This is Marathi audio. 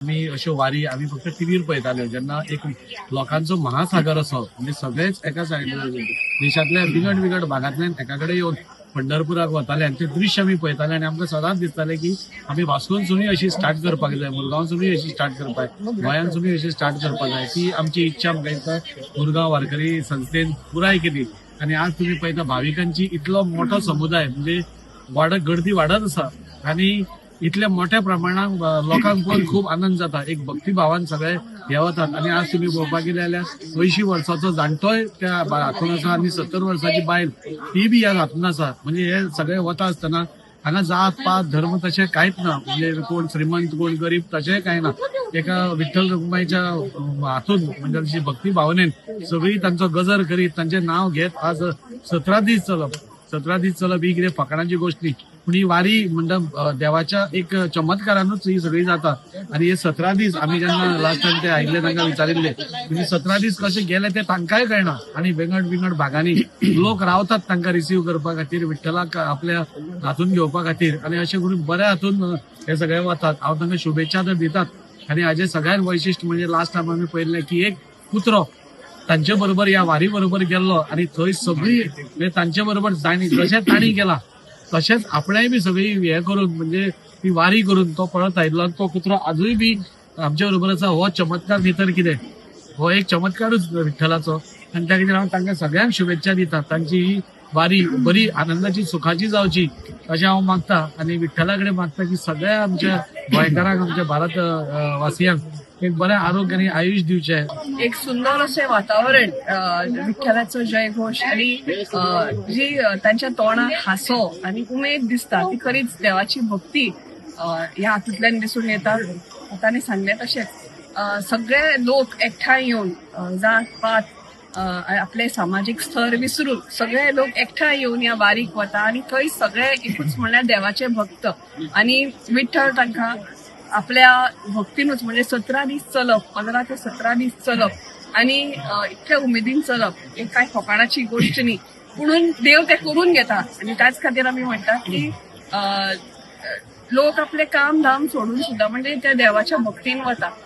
आम्ही अशो वारी आम्ही फक्त टीव्हीर पळयताले जेन्ना एक लोकांचो महासागर असो म्हणजे सगळेच एका सायड देशातल्या बिगड बिगड भागांतल्यान एका कडेन येवन पंढरपुराक वताले आनी ते दृश्य आमी पळयताले आनी आमकां सदांच दिसताले की आमी वास्कोनसूनय अशी स्टार्ट करपाक जाय, मुरगांवसूनय अशी स्टार्ट करपाक जाय, गोंयांतसूनय अशी स्टार्ट करपाक जाय. ती आमची इच्छा आमकां दिसता मुरगांव वारकरी संस्थेन पुराय केली. आणि आज तुम्ही पळयता भाविकांची इतलो मोठो समुदाय म्हणजे गर्दी वाढत आसा आणि इतल्या मोठ्या प्रमाणात लोकांक पळोवन खूप आनंद जाता. एक भक्तिभावान सगळे हे वतात आणि आज तुम्ही पळोवपाक गेले जाल्यार 80 वर्साचो जाणटोय त्या हातून आसा आणि 70 वर्साची बायल ती बी ह्या हातून आसा. म्हणजे हे सगळे वता आसतना हांगा जात पात धर्म तशें कांयच ना. म्हणजे कोण श्रीमंत कोण गरीब तशेंय कांय ना. एका विठ्ठल रखुमाईच्या हातून म्हणजे अशी भक्ती भावनेन सगळी तांचो गजर करीत तांचे नाव घेत आज 17 दीस चलप ही कितें फकाणाची गोष्ट न्ही. पूण ही वारी म्हणटा देवाच्या एक चमत्कारानूच ही सगळी जाता. आणि हे 17 दीस आमी जेन्ना लास्ट टायम ते आयिल्ले तांकां विचारिल्ले म्हणजे 17 दीस कशे गेले ते तांकांय कळना. आणि वेगळ भागांनी लोक रावतात तांकां रिसीव करपा खातीर, विठ्ठलाक आपल्या हातून घेवपा खातीर आणि अशें करून बऱ्या हातून हे सगळे वतात. हांव तांकां शुभेच्छा तर दितात. आणि हाजे सगळ्यात वैशिश्ट म्हणजे लास्ट टायम आमी पळयल्लें की एक कुत्रो तांचे बरोबर या वारी बरोबर गेल्लो आणि थंय सगळी म्हणजे तांचे बरोबर जशें तांणी केला तशेंच आपणेय बी सगळी हे करून म्हणजे ती वारी करून तो पळत आयिल्लो तो कुत्रो आजूय बी आमच्या बरोबर आसा. हो चमत्कार भितर कितें, हो एक चमत्कारूच विठ्ठलाचो. आणि त्या खातीर हांव तांकां सगळ्यांक शुभेच्छा दिता. तांची ही वारी बरी आनंदाची सुखाची जावची अशें हांव मागता. आणि विठ्ठला कडेन मागता की सगळ्या आमच्या गोंयकारांक आमच्या भारत वासियांक एक बरें आरोग्य आणि आयुष दिवचें. एक सुंदर असे वातावरण विठ्ठलाचो जयघोष आणि जी त्यांच्या तोंडार हांसो आणि उमेद दिसता ती खरीच देवाची भक्ती ह्या हातूंतल्यान दिसून येता. ताणें सांगले तशेंच सगळे लोक एकठांय येवन जात पात आपले सामाजिक स्तर विसरून सगळे लोक एकठांय येवन ह्या वारीक वता आणि थंय सगळे एकूच म्हणल्यार देवाचे भक्त आणि विठ्ठल तांकां आपल्या भक्तीनूच म्हणजे 17 दीस चलप, 15 ते 17 दीस चलप आणि इतक्या उमेदीन चलप हे काय फकाणाची गोष्ट न्ही. म्हणून देव ते करून घेता आणि त्याच खातीर आमी म्हणटा की लोक आपले काम धाम सोडून सुद्धा म्हणजे त्या देवाच्या भक्तीन वता.